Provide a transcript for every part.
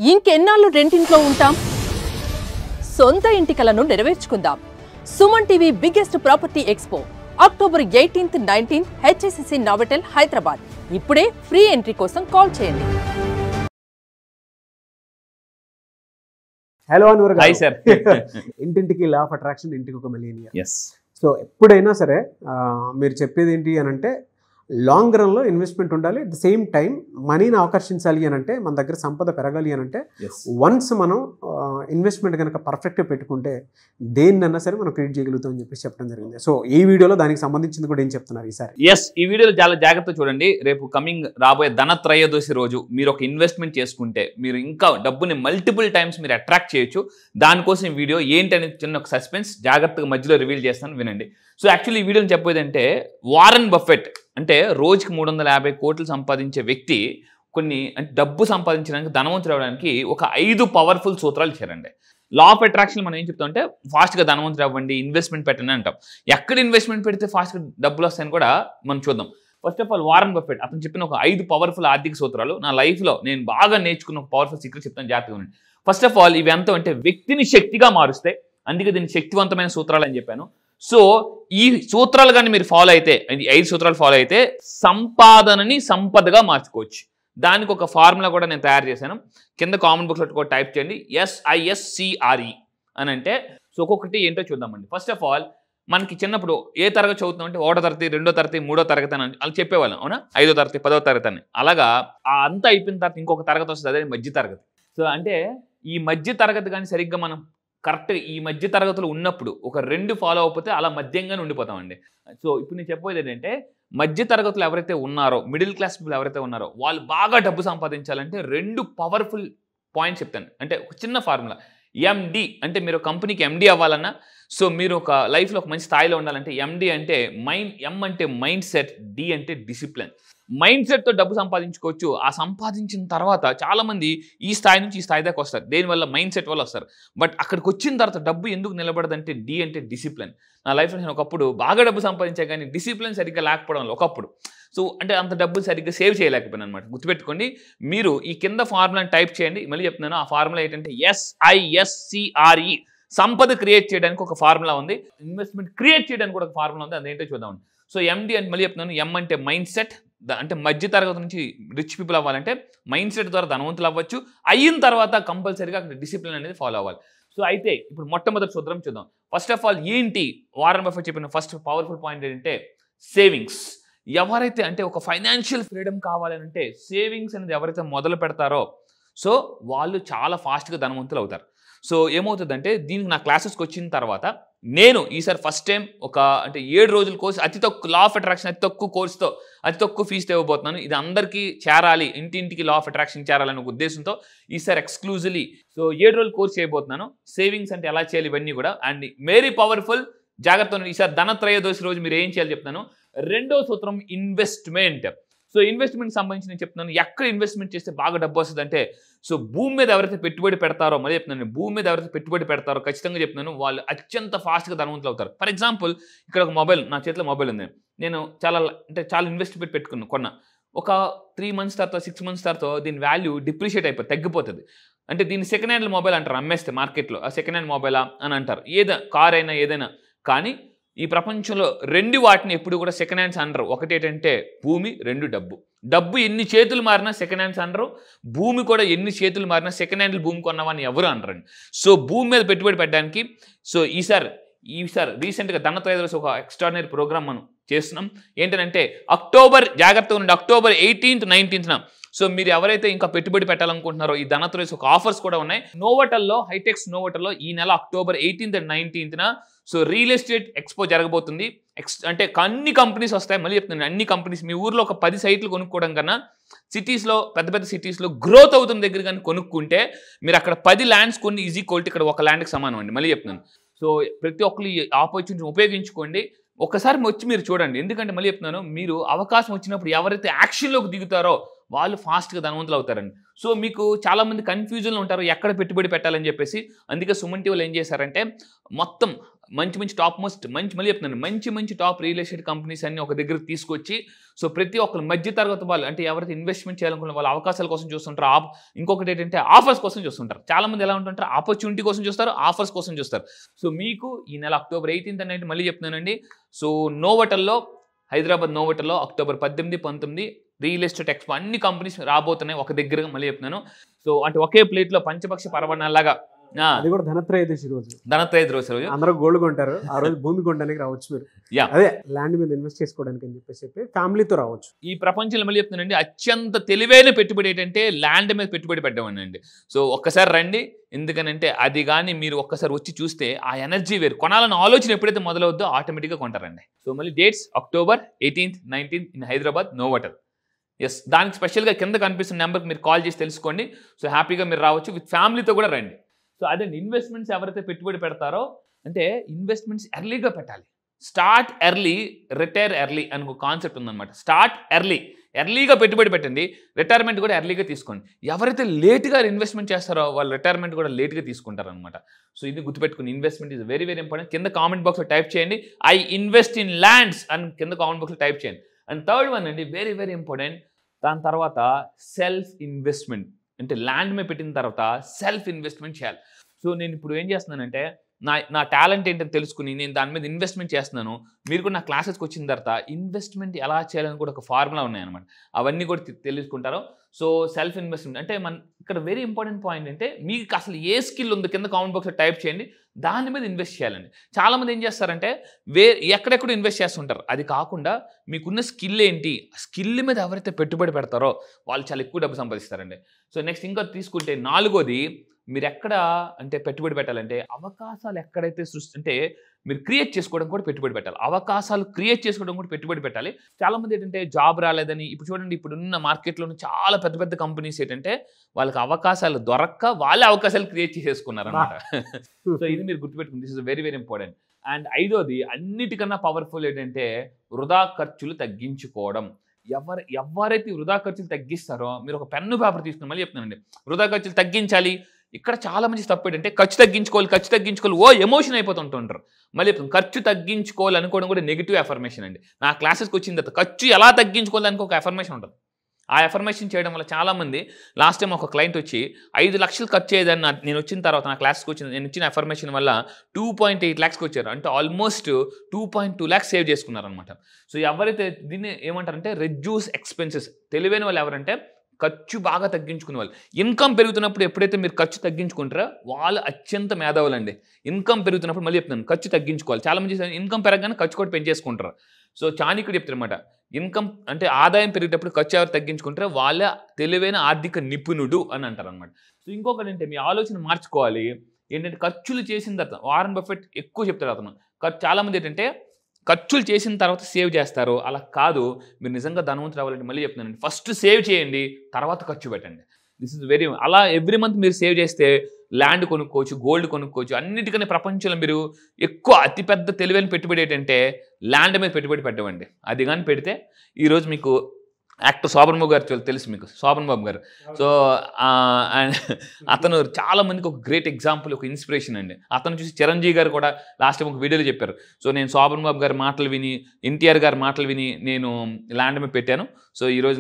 ఇంకెన్నాళ్ళు రెంటింట్లో ఉంటాం? సొంత ఇంటి కలను నెరవేర్చుకుందాం. Suman TV biggest property expo October 18th, 19th HSCC Novotel Hyderabad. ఇప్పుడే ఫ్రీ ఎంట్రీ కోసం కాల్ చేయండి. Hello Anwar garu. Hi sir. ఇంటింటికి లా ఆఫ్ అట్రాక్షన్, ఇంటికి ఒక మిలియనియర్. ఎస్. సో ఎప్పుడైనా సరే మీరు చెప్పేది ఏంటి అని అంటే లాంగ్ రన్లో ఇన్వెస్ట్మెంట్ ఉండాలి. అట్ ద సేమ్ టైం మనీని ఆకర్షించాలి అని అంటే, మన దగ్గర సంపద పెరగాలి అని అంటే వన్స్ మనం ఇన్వెస్ట్మెంట్ కనుక పర్ఫెక్ట్గా పెట్టుకుంటే దేన్నన్నా సరే మనం క్రియేట్ చేయగలుగుతాం అని చెప్పేసి చెప్పడం జరిగింది. సో ఈ వీడియోలో దానికి సంబంధించింది కూడా ఏం చెప్తున్నారు ఈసారి? ఎస్, ఈ వీడియోలో చాలా జాగ్రత్తగా చూడండి. రేపు కమింగ్ రాబోయే ధనత్రయోదశి రోజు మీరు ఒక ఇన్వెస్ట్మెంట్ చేసుకుంటే మీరు ఇంకా డబ్బుని మల్టిపుల్ టైమ్స్ మీరు అట్రాక్ట్ చేయొచ్చు. దానికోసం ఈ వీడియో ఏంటి అనేది చిన్న ఒక సస్పెన్స్ జాగ్రత్తగా మధ్యలో రివీల్ చేస్తాను, వినండి. సో యాక్చువల్లీ ఈ వీడియోని చెప్పేది అంటే, వారన్ బఫెట్ అంటే రోజుకి 350 కోట్లు సంపాదించే వ్యక్తి కొన్ని అంటే డబ్బు సంపాదించడానికి, ధనవంతులు అవ్వడానికి ఒక 5 పవర్ఫుల్ సూత్రాలు ఇచ్చారండి. లా ఆఫ్ అట్రాక్షన్ మనం ఏం చెప్తామంటే, ఫాస్ట్గా ధనవంతులు అవ్వండి, ఇన్వెస్ట్మెంట్ పెట్టండి అంటాం. ఎక్కడ ఇన్వెస్ట్మెంట్ పెడితే ఫాస్ట్గా డబ్బులు వస్తాయని కూడా మనం చూద్దాం. First of all Warren Buffett అతను చెప్పిన ఒక 5 పవర్ఫుల్ ఆర్థిక సూత్రాలు నా లైఫ్లో నేను బాగా నేర్చుకున్న ఒక పవర్ఫుల్ సీక్రెట్ చెప్తాను, జాగ్రత్తగా ఉండండి. ఫస్ట్ ఆఫ్ ఆల్ ఇవి ఎంత అంటే వ్యక్తిని శక్తిగా మారుస్తాయి, అందుకే దీన్ని శక్తివంతమైన సూత్రాలు అని చెప్పాను. సో ఈ సూత్రాలు కానీ మీరు ఫాలో అయితే, 5 సూత్రాలు ఫాలో అయితే సంపాదనని సంపదగా మార్చుకోవచ్చు. దానికి ఒక ఫార్ములా కూడా నేను తయారు చేశాను. కింద కామెంట్ బాక్స్లో కూడా టైప్ చేయండి, SISCRE అని అంటే. సో ఒక్కొక్కటి ఏంటో చూద్దామండి. ఫస్ట్ ఆఫ్ ఆల్ మనకి చిన్నప్పుడు ఏ తరగతి చదువుతాం అంటే 1వ తరగతి, 2వ తరగతి, 3వ తరగతి అని అలా చెప్పేవాళ్ళం, అవునా? 5వ తరగతి, 10వ తరగతి అని. అలాగా అంతా అయిపోయిన తర్వాత ఇంకొక తరగతి వస్తుంది, అదే మధ్య తరగతి. సో అంటే ఈ మధ్య తరగతి కానీ సరిగ్గా మనం కరెక్ట్గా ఈ మధ్య తరగతులు ఉన్నప్పుడు ఒక 2 ఫాలో అయిపోతే అలా మధ్యంగానే ఉండిపోతామండి. సో ఇప్పుడు నేను చెప్పేది ఏంటంటే, మధ్య తరగతులు ఎవరైతే ఉన్నారో, మిడిల్ క్లాస్ పీపుల్ ఎవరైతే ఉన్నారో, వాళ్ళు బాగా డబ్బు సంపాదించాలంటే 2 పవర్ఫుల్ పాయింట్స్ చెప్తాను. అంటే ఒక చిన్న ఫార్ములా. MD అంటే మీరు కంపెనీకి MD అవ్వాలన్నా, సో మీరు ఒక లైఫ్లో ఒక మంచి స్థాయిలో ఉండాలంటే MD అంటే M అంటే మైండ్ సెట్, D అంటే డిసిప్లిన్. మైండ్ సెట్తో డబ్బు సంపాదించుకోవచ్చు. ఆ సంపాదించిన తర్వాత చాలామంది ఈ స్థాయి నుంచి ఈ స్థాయి దాకా వస్తారు, దేనివల్ల? మైండ్ సెట్ వల్ల వస్తారు. బట్ అక్కడికి వచ్చిన తర్వాత డబ్బు ఎందుకు నిలబడదంటే D అంటే డిసిప్లిన్. నా లైఫ్లో నేను ఒకప్పుడు బాగా డబ్బు సంపాదించా, కానీ డిసిప్లిన్ సరిగ్గా లేకపోవడం వల్ల ఒకప్పుడు సో అంటే అంత డబ్బు సరిగ్గా సేవ్ చేయలేకపోయాను అనమాట. గుర్తుపెట్టుకోండి, మీరు ఈ కింద ఫార్ములాని టైప్ చేయండి. మళ్ళీ చెప్తున్నాను, ఆ ఫార్ములా ఏంటంటే SISCRE. సంపద క్రియేట్ చేయడానికి ఒక ఫార్ములా ఉంది, ఇన్వెస్ట్మెంట్ క్రియేట్ చేయడానికి కూడా ఒక ఫార్ములా ఉంది, అదేంటో చూద్దామండి. సో MD అంటే మళ్ళీ చెప్తున్నాను, M అంటే మైండ్ సెట్. అంటే మధ్య తరగతి నుంచి రిచ్ పీపుల్ అవ్వాలంటే మైండ్ సెట్ ద్వారా ధనవంతులు అవ్వచ్చు. అయిన తర్వాత కంపల్సరీగా అక్కడ డిసిప్లిన్ అనేది ఫాలో అవ్వాలి. సో అయితే ఇప్పుడు మొట్టమొదటి సూత్రం చూద్దాం. ఫస్ట్ ఆఫ్ ఆల్ ఏంటి వారన్ బఫెట్ చెప్పిన ఫస్ట్ పవర్ఫుల్ పాయింట్ ఏంటంటే సేవింగ్స్. ఎవరైతే అంటే ఒక ఫైనాన్షియల్ ఫ్రీడమ్ కావాలంటే సేవింగ్స్ అనేది ఎవరైతే మొదలు పెడతారో సో వాళ్ళు చాలా ఫాస్ట్గా ధనవంతులు అవుతారు. సో ఏమవుతుందంటే, దీనికి నా క్లాసెస్కి వచ్చిన తర్వాత నేను ఈసారి ఫస్ట్ టైం ఒక అంటే 7 రోజుల కోర్సు, అతి తక్కువ లా ఆఫ్ అట్రాక్షన్, అతి తక్కువ కోర్సుతో అతి తక్కువ ఫీజుతో ఇవ్వబోతున్నాను. ఇది అందరికీ చేరాలి, ఇంటింటికి లా ఆఫ్ అట్రాక్షన్ చేరాలనే ఒక ఉద్దేశంతో ఈసారి ఎక్స్క్లూజివ్లీ సో 7 రోజుల కోర్సు చేయబోతున్నాను. సేవింగ్స్ అంటే ఎలా చేయాలి ఇవన్నీ కూడా, అండ్ వెరీ పవర్ఫుల్. జాగ్రత్త. ఈసారి ధనత్రయోదశి రోజు మీరు ఏం చేయాలి చెప్తాను. 2వ సూత్రం ఇన్వెస్ట్మెంట్. సో ఇన్వెస్ట్మెంట్ సంబంధించి నేను చెప్తున్నాను, ఎక్కడ ఇన్వెస్ట్మెంట్ చేస్తే బాగా డబ్బు వస్తుంది అంటే, సో భూమి మీద ఎవరైతే పెట్టుబడి పెడతారో, మళ్ళీ చెప్తున్నాను, భూమి మీద ఎవరైతే పెట్టుబడి పెడతారో ఖచ్చితంగా చెప్తున్నాను వాళ్ళు అత్యంత ఫాస్ట్గా ధనవంతులు అవుతారు. ఫర్ ఎగ్జాంపుల్ ఇక్కడ ఒక మొబైల్, నా చేతిలో మొబైల్ ఉంది, నేను చాలా ఇన్వెస్ట్మెంట్ కొన్నా. ఒక 3 months తర్వాత 6 months తర్వాత దీని వాల్యూ డిప్రిషియేట్ అయిపోతుంది, తగ్గిపోతుంది. అంటే దీన్ని సెకండ్ హ్యాండ్ మొబైల్ అంటారు, అమ్మేస్తే మార్కెట్లో ఆ సెకండ్ హ్యాండ్ మొబైలా అని అంటారు. కార్ అయినా ఏదైనా కానీ ఈ ప్రపంచంలో 2 వాటిని ఎప్పుడు కూడా సెకండ్ హ్యాండ్స్ అనరు. ఒకటి ఏంటంటే భూమి, 2 డబ్బు. డబ్బు ఎన్ని చేతులు మారినా సెకండ్ హ్యాండ్స్ అనరు, భూమి కూడా ఎన్ని చేతులు మారినా సెకండ్ హ్యాండ్ భూమి కొన్నవాన్ని ఎవరు అనరండి. సో భూమి మీద పెట్టుబడి పెట్టడానికి సో ఈసారి రీసెంట్గా ధనత్రయోదశి ఒక ఎక్స్ట్రాడినరీ ప్రోగ్రామ్ మనం చేస్తున్నాం. ఏంటంటే జాగ్రత్తగా ఉండండి, October 18th, 19th సో మీరు ఎవరైతే ఇంకా పెట్టుబడి పెట్టాలనుకుంటున్నారో ఈ ధనత్రయోదశి ఒక ఆఫర్స్ కూడా ఉన్నాయి. నోవోటెల్లో, హైటెక్స్ నోవోటెల్లో ఈ నెల October 18th and 19th so real estate expo జరగబోతుంది. అంటే అన్ని కంపెనీస్ వస్తాయి. మళ్ళీ చెప్తున్నాను, అన్ని కంపెనీస్. మీ ఊర్లో ఒక 10 సైట్లు కొనుక్కోవడం కన్నా సిటీస్లో, పెద్ద సిటీస్లో గ్రోత్ అవుతున్న దగ్గర కానీ కొనుక్కుంటే మీరు అక్కడ 10 ల్యాండ్స్ కొన్ని ఈజీ క్వాలిటీ ఇక్కడ ఒక ల్యాండ్కి సమానం అండి. మళ్ళీ చెప్తున్నాను, సో ప్రతి ఒక్కరు ఈ ఆపర్చునిటీ ఉపయోగించుకోండి. ఒకసారి వచ్చి మీరు చూడండి, ఎందుకంటే మళ్ళీ చెప్తున్నాను, మీరు అవకాశం వచ్చినప్పుడు ఎవరైతే యాక్షన్లోకి దిగుతారో వాళ్ళు ఫాస్ట్గా ధనవంతులు అవుతారండి. సో మీకు చాలామంది కన్ఫ్యూజన్లో ఉంటారు ఎక్కడ పెట్టుబడి పెట్టాలని చెప్పేసి. అందుకే సుమన్ టీవీలో ఏం చేశారంటే మొత్తం మంచి టాప్ మోస్ట్ మళ్ళీ చెప్తున్నాను మంచి టాప్ రియల్ ఎస్టేట్ కంపెనీస్ అన్ని ఒక దగ్గరకు తీసుకొచ్చి సో ప్రతి ఒక్కరు మధ్య తరగతి వాళ్ళు అంటే ఎవరైతే ఇన్వెస్ట్మెంట్ చేయాలనుకున్న వాళ్ళు అవకాశాల కోసం చూస్తుంటారు. ఇంకొకటి ఏంటంటే ఆఫర్స్ కోసం చూస్తుంటారు. చాలా మంది ఎలా ఉంటుంటారు, ఆపర్చునిటీ కోసం చూస్తారు, ఆఫర్స్ కోసం చూస్తారు. సో మీకు ఈ నెల అక్టోబర్ 18th అనేది మళ్ళీ చెప్తున్నానండి. సో నోవటల్లో, హైదరాబాద్ నోవటల్లో అక్టోబర్ 18, 19 రియల్ ఎస్టేట్ ఎక్స్పో అన్ని కంపెనీస్ రాబోతున్నాయి ఒక దగ్గరగా. మళ్ళీ చెప్తున్నాను. సో అంటే ఒకే ప్లేట్లో పంచపక్ష పర్వణాలాగా. అది కూడా ధనత్రయోదశి రోజు అందరూ గోల్డ్ కొంటారు. ఆ రోజు భూమి కొనడానికి రావచ్చు మీరు. అదే ల్యాండ్ మీద ఇన్వెస్ట్ చేసుకోవడానికి అని చెప్పి ఫ్యామిలీతో రావచ్చు. ఈ ప్రపంచంలో మళ్ళీ చెప్తున్నానండి అత్యంత తెలివైన పెట్టుబడి ఏంటంటే ల్యాండ్ మీద పెట్టుబడి పెట్టమనండి. సో ఒక్కసారి రండి. ఎందుకనంటే అది కానీ మీరు ఒక్కసారి వచ్చి చూస్తే ఆ ఎనర్జీ వేరు. కొనాలన్న ఆలోచన ఎప్పుడైతే మొదలవుద్దో ఆటోమేటిక్గా కొంటారండి. సో మళ్ళీ dates October 18th, 19th in Hyderabad Novotel. Yes, దానికి స్పెషల్గా కింద కనిపిస్తున్న నెంబర్కి మీరు కాల్ చేసి తెలుసుకోండి. సో హ్యాపీగా మీరు రావచ్చు, విత్ ఫ్యామిలీతో కూడా రండి. సో అదే ఇన్వెస్ట్మెంట్స్ ఎవరైతే పెట్టుబడి పెడతారో అంటే ఇన్వెస్ట్మెంట్స్ ఎర్లీగా పెట్టాలి. స్టార్ట్ ఎర్లీ, రిటైర్ ఎర్లీ అని ఒక కాన్సెప్ట్ ఉందన్నమాట. స్టార్ట్ ఎర్లీగా పెట్టుబడి పెట్టండి, రిటైర్మెంట్ కూడా ఎర్లీగా తీసుకోండి. ఎవరైతే లేట్గా ఇన్వెస్ట్మెంట్ చేస్తారో వాళ్ళు రిటైర్మెంట్ కూడా లేట్గా తీసుకుంటారు అనమాట. సో ఇది గుర్తుపెట్టుకుని ఇన్వెస్ట్మెంట్ ఈజ్ వెరీ ఇంపార్టెంట్. కింద కామెంట్ బాక్స్లో టైప్ చేయండి ఐ ఇన్వెస్ట్ ఇన్ ల్యాండ్స్ అని కింద కామెంట్ బాక్స్లో టైప్ చేయండి. అండ్ థర్డ్ వన్ అండి వెరీ ఇంపార్టెంట్. దాని తర్వాత సెల్ఫ్ ఇన్వెస్ట్మెంట్. అంటే ల్యాండ్ మీద పెట్టిన తర్వాత సెల్ఫ్ ఇన్వెస్ట్మెంట్ చేయాలి. సో నేను ఇప్పుడు ఏం చేస్తున్నానంటే నా టాలెంట్ ఏంటని తెలుసుకుని నేను దాని మీద ఇన్వెస్ట్మెంట్ చేస్తున్నాను. మీరు కూడా నా క్లాసెస్కి వచ్చిన తర్వాత ఇన్వెస్ట్మెంట్ ఎలా చేయాలని కూడా ఒక ఫార్ములా ఉన్నాయన్నమాట. అవన్నీ కూడా తెలుసుకుంటారు. సో సెల్ఫ్ ఇన్వెస్ట్మెంట్ అంటే ఇక్కడ వెరీ ఇంపార్టెంట్ పాయింట్ అంటే మీకు అసలు ఏ స్కిల్ ఉందో కింద కామెంట్ బాక్స్లో టైప్ చేయండి, దాని మీద ఇన్వెస్ట్ చేయాలండి. చాలామంది ఏం చేస్తారంటే ఎక్కడెక్కడ ఇన్వెస్ట్ చేస్తుంటారు. అది కాకుండా మీకున్న స్కిల్ ఏంటి, స్కిల్ మీద ఎవరైతే పెట్టుబడి పెడతారో వాళ్ళు చాలా ఎక్కువ డబ్బు సంపాదిస్తారండి. సో నెక్స్ట్ ఇంకా తీసుకుంటే 4వది మీరు ఎక్కడ అంటే పెట్టుబడి పెట్టాలంటే అవకాశాలు ఎక్కడైతే అంటే మీరు క్రియేట్ చేసుకోవడం కూడా పెట్టుబడి పెట్టాలి. అవకాశాలు క్రియేట్ చేసుకోవడం కూడా పెట్టుబడి పెట్టాలి. చాలామంది ఏంటంటే జాబ్ రాలేదని ఇప్పుడు చూడండి ఇప్పుడున్న మార్కెట్లో చాలా పెద్ద కంపెనీస్ ఏంటంటే వాళ్ళకి అవకాశాలు దొరక్క వాళ్ళే అవకాశాలు క్రియేట్ చేసేసుకున్నారు అనమాట. సో ఇది మీరు గుర్తుపెట్టుకుంది. This is very important. And 5వది అన్నిటికన్నా పవర్ఫుల్ ఏంటంటే వృధా ఖర్చులు తగ్గించుకోవడం. ఎవరైతే వృధా ఖర్చులు తగ్గిస్తారో మీరు ఒక పెన్ను పేపర్ తీసుకుని మళ్ళీ చెప్తున్నానండి వృధా ఖర్చులు తగ్గించాలి. ఇక్కడ చాలా మంచి తప్పు ఏంటంటే ఖర్చు తగ్గించుకోవాలి ఎమోషన్ అయిపోతుంటారు. మళ్ళీ ఖర్చు తగ్గించుకోవాలి అనుకోవడం కూడా నెగిటివ్ ఎఫర్మేషన్ అండి. నా క్లాసెస్కి వచ్చిన తర్వాత ఖర్చు ఎలా తగ్గించుకోవాలి అనుకో ఒక ఎఫర్మేషన్ ఉంటుంది. ఆ ఎఫర్మేషన్ చేయడం వల్ల చాలామంది లాస్ట్ టైం ఒక క్లయింట్ వచ్చి 5 లక్షలు ఖర్చు అయ్యేదని నేను వచ్చిన తర్వాత నా క్లాస్కి నేను ఇచ్చిన ఎఫర్మేషన్ వల్ల 2.8 lakhsకి వచ్చారు. అంటే ఆల్మోస్ట్ 2.2 lakhs సేవ్ చేసుకున్నారనమాట. సో ఎవరైతే దీన్ని ఏమంటారంటే రెడ్యూస్ ఎక్స్పెన్సెస్. తెలివైన వాళ్ళు ఎవరంటే ఖర్చు బాగా తగ్గించుకునే వాళ్ళు. ఇన్కమ్ పెరుగుతున్నప్పుడు ఎప్పుడైతే మీరు ఖర్చు తగ్గించుకుంటారో వాళ్ళు అత్యంత మేధావులండి. ఇన్కమ్ పెరుగుతున్నప్పుడు మళ్ళీ చెప్తున్నాను ఖర్చు తగ్గించుకోవాలి. చాలామంది ఇన్కమ్ పెరగగానే ఖర్చు కూడా పెంచేసుకుంటారు. సో చాణక్యుడు చెప్తారనమాట ఇన్కమ్ అంటే ఆదాయం పెరిగేటప్పుడు ఖర్చు ఎవరు తగ్గించుకుంటారో వాళ్ళ తెలివైన ఆర్థిక నిపుణుడు అని అంటారు అనమాట. సో ఇంకొకటి అంటే మీ ఆలోచన మార్చుకోవాలి. ఏంటంటే ఖర్చులు చేసిన తర్వాత వారన్ బఫెట్ ఎక్కువ చెప్తారు అతను. చాలామంది ఏంటంటే ఖర్చులు చేసిన తర్వాత సేవ్ చేస్తారు. అలా కాదు, మీరు నిజంగా ధనవంతులు అవ్వాలంటే మళ్ళీ చెప్తున్నానండి ఫస్ట్ సేవ్ చేయండి, తర్వాత ఖర్చు పెట్టండి. దిస్ ఇస్ వెరీ అలా ఎవ్రీ మంత్ మీరు సేవ్ చేస్తే ల్యాండ్ కొనుక్కోవచ్చు, గోల్డ్ కొనుక్కోవచ్చు. అన్నిటికన్నా ప్రపంచంలో మీరు ఎక్కువ అతిపెద్ద తెలివైన పెట్టుబడి ఏంటంటే ల్యాండ్ మీద పెట్టుబడి పెట్టవండి. అది కానీ పెడితే ఈరోజు మీకు యాక్టర్ శోభన్ బాబు గారు తెలుసు మీకు, శోభన్ బాబు గారు. సో అతను చాలా మందికి ఒక గ్రేట్ ఎగ్జాంపుల్, ఒక ఇన్స్పిరేషన్ అండి. అతను చూసి చిరంజీవి గారు కూడా లాస్ట్ టైం ఒక వీడియోలో చెప్పారు. సో నేను శోభన్ బాబు గారి మాటలు విని, ఎన్టీఆర్ గారి మాటలు విని నేను ల్యాండ్ మీద పెట్టాను. సో ఈరోజు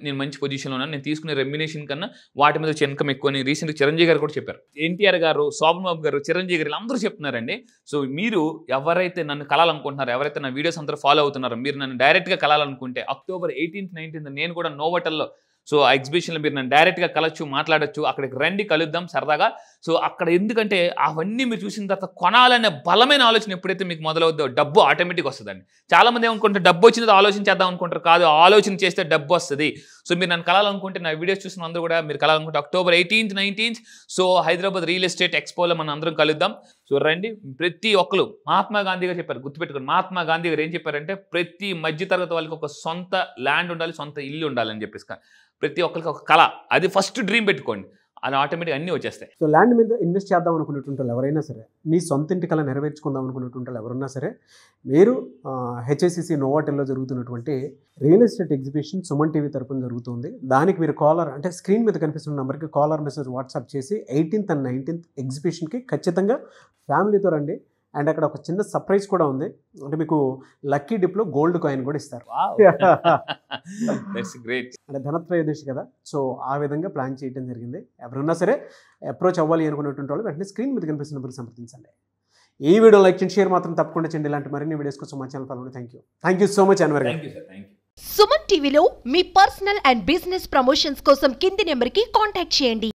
నేను మంచి పొజిషన్లో ఉన్నాను. నేను తీసుకునే రెమ్యునేషన్ కన్నా వాటి మీద వచ్చే ఇన్కమ్ ఎక్కువ అని రీసెంట్గా చిరంజీవి గారు కూడా చెప్పారు. ఎన్టీఆర్ గారు, శోభన్ బాబు గారు, చిరంజీవి గారు అందరూ చెప్తున్నారండి. సో మీరు ఎవరైతే నన్ను కలాలనుకుంటున్నారో, ఎవరైతే నా వీడియోస్ అందరూ ఫాలో అవుతున్నారో, మీరు నన్ను డైరెక్ట్గా కలాలనుకుంటే అక్టోబర్ 18th, 19th నేను కూడా నోవటల్లో సో ఆ ఎగ్జిబిషన్లో మీరు నన్ను డైరెక్ట్గా కలవచ్చు, మాట్లాడచ్చు. అక్కడికి రండి, కలుద్దాం సరదాగా. సో అక్కడ ఎందుకంటే అవన్నీ మీరు చూసిన తర్వాత కొనాలనే బలమైన ఆలోచన ఎప్పుడైతే మీకు మొదలవుద్దో డబ్బు ఆటోమేటిక్గా వస్తుందండి. చాలామంది ఏమనుకుంటారు డబ్బు వచ్చినది ఆలోచించేద్దాం అనుకుంటారు. కాదు, ఆలోచన చేస్తే డబ్బు వస్తుంది. సో మీరు నన్ను కలాలనుకుంటే నా వీడియోస్ చూసిన అందరూ కూడా మీరు కలాలనుకుంటే October 18th, 19th so Hyderabad real estate ఎక్స్పోలో మనం అందరం కలుద్దాం. సో రండి. ప్రతి ఒక్కరు మహాత్మా గాంధీ గారు చెప్పారు, గుర్తుపెట్టుకోండి. మహాత్మా గాంధీ గారు ఏం చెప్పారంటే ప్రతి మధ్యతరగతి వాళ్ళకి ఒక సొంత ల్యాండ్ ఉండాలి, సొంత ఇల్లు ఉండాలని చెప్పేసి. ప్రతి ఒక్కరికి ఒక కళ, అది ఫస్ట్ డ్రీమ్ పెట్టుకోండి, అది ఆటోమేటిక్గా అన్నీ వచ్చేస్తాయి. సో ల్యాండ్ మీద ఇన్వెస్ట్ చేద్దాం అనుకునేటువంటి ఎవరైనా సరే, మీ సొంత ఇంటి కళ నెరవేర్చుకుందాం అనుకునేటువంటి ఎవరైనా సరే, మీరు హెచ్ఐసిసి నోవాటెల్లో జరుగుతున్నటువంటి real estate exhibition Suman TV తరపున జరుగుతుంది. దానికి మీరు కాలర్ అంటే స్క్రీన్ మీద కనిపిస్తున్న నెంబర్కి కాలర్ మెసేజ్ వాట్సాప్ చేసి 18th and 19th ఎగ్జిబిషన్కి ఖచ్చితంగా ఫ్యామిలీతో రండి. అండ్ అక్కడ ఒక చిన్న సర్ప్రైజ్ కూడా ఉంది. అంటే మీకు లక్కీ డిప్లో గోల్డ్ కాయిన్ కూడా ఇస్తారు. గ్రేట్. అంటే ధనత్రయోదశి కదా, సో ఆ విధంగా ప్లాన్ చేయడం జరిగింది. ఎవరన్నా సరే అప్రోచ్ అవ్వాలి అనుకునేటువంటి వాళ్ళు వెంటనే స్క్రీన్ మీద కనిపిస్తున్న నెంబర్కి సంప్రదించండి. ఈ వీడియో లైక్ చేయండి, షేర్ మాత్రం తప్పకుండా చేయండి. ఇలాంటి మరిన్ని వీడియోస్ కోసం మా channel follow. Thank you so much Anwar గారు. సుమన్ టీవీలో మీ పర్సనల్ అండ్ బిజినెస్ ప్రమోషన్స్ కోసం కింది నెంబర్కి కాంటాక్ట్ చేయండి.